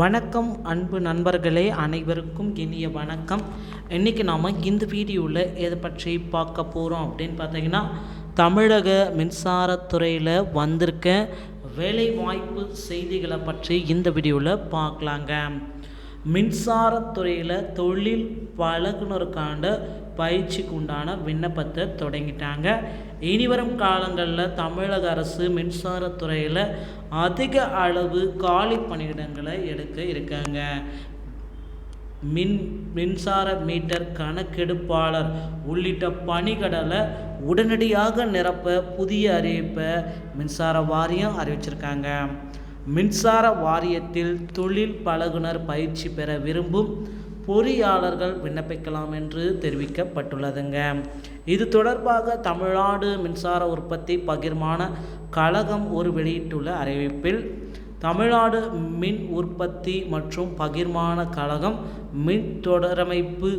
வணக்கம் அன்பு நண்பர்களே, அனைவருக்கும் இனிய வணக்கம். இன்றைக்கி நாம் இந்த வீடியோவில் எதை பற்றி பார்க்க போகிறோம் அப்படின்னு பார்த்தீங்கன்னா, தமிழக மின்சாரத்துறையில் வந்திருக்க வேலைவாய்ப்பு செய்திகளை பற்றி இந்த வீடியோவில் பார்க்கலாங்க. மின்சாரத்துறையில் தொழில் பழகுனருக்கான பயிற்சிக்கு உண்டான விண்ணப்பத்தை தொடங்கிட்டாங்க. இனிவரும் காலங்களில் தமிழக அரசு மின்சாரத்துறையில் அதிக அளவு காலி பணியிடங்களை எடுக்க இருக்காங்க. மின்சார மீட்டர் கணக்கெடுப்பாளர் உள்ளிட்ட பணிகளை உடனடியாக நிரப்ப புதிய அறிவிப்பை மின்சார வாரியம் அறிவிச்சிருக்காங்க. மின்சார வாரியத்தில் தொழில் பழகுனர் பயிற்சி பெற விரும்பும் பொறியாளர்கள் விண்ணப்பிக்கலாம் என்று தெரிவிக்கப்பட்டுள்ளதுங்க. இது தொடர்பாக தமிழ்நாடு மின்சார உற்பத்தி பகிர்மான கழகம் வெளியிட்டுள்ள அறிவிப்பில், தமிழ்நாடு மின் உற்பத்தி மற்றும் பகிர்மான கழகம், மின் தொடரமைப்பு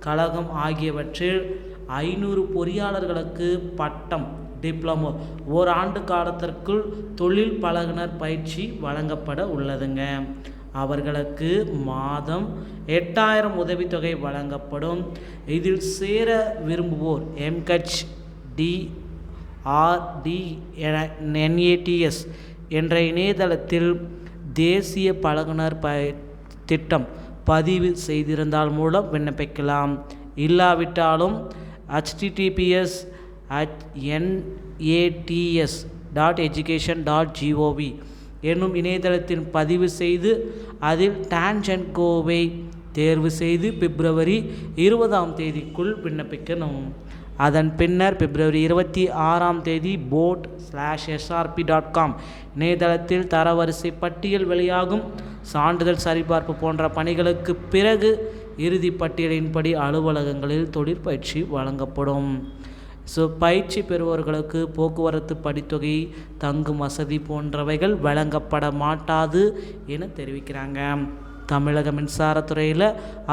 கழகம் ஆகியவற்றில் 500 பொறியாளர்களுக்கு பட்டம் டிப்ளமோ ஓராண்டு காலத்திற்குள் தொழில் பழகுனர் பயிற்சி வழங்கப்பட உள்ளதுங்க. அவர்களுக்கு மாதம் 8000 உதவித்தொகை வழங்கப்படும். இதில் சேர விரும்புவோர் MHDRDNATS என்ற இணையதளத்தில் தேசிய பழகுனர் திட்டம் பதிவு செய்திருந்தால் மூலம் விண்ணப்பிக்கலாம். இல்லாவிட்டாலும் https://nats.education.gov என்னும் இணையதளத்தில் பதிவு செய்து அதில் டான்ஜென்கோவை தேர்வு செய்து பிப்ரவரி 20 விண்ணப்பிக்கணும். அதன் பின்னர் பிப்ரவரி 26 boat/srp.com இணையதளத்தில் தரவரிசை பட்டியல் வெளியாகும். சான்றிதழ் சரிபார்ப்பு போன்ற பணிகளுக்கு பிறகு இறுதி பட்டியலின்படி அலுவலகங்களில் தொழிற்பயிற்சி வழங்கப்படும். பயிற்சி பெறுபவர்களுக்கு போக்குவரத்து படித்தொகை, தங்கும் வசதி போன்றவைகள் வழங்கப்பட மாட்டாது என தெரிவிக்கிறாங்க. தமிழக மின்சாரத்துறையில்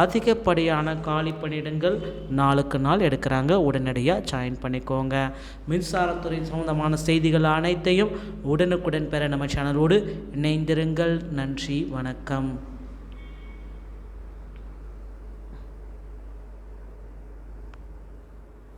அதிகப்படியான காலி பணியிடங்கள் நாளுக்கு நாள் எடுக்கிறாங்க. உடனடியாக ஜாயின் பண்ணிக்கோங்க. மின்சாரத்துறை சம்பந்தமான செய்திகள் அனைத்தையும் உடனுக்குடன் பெற நம்ம சேனலோடு இணைந்திருங்கள். நன்றி, வணக்கம்.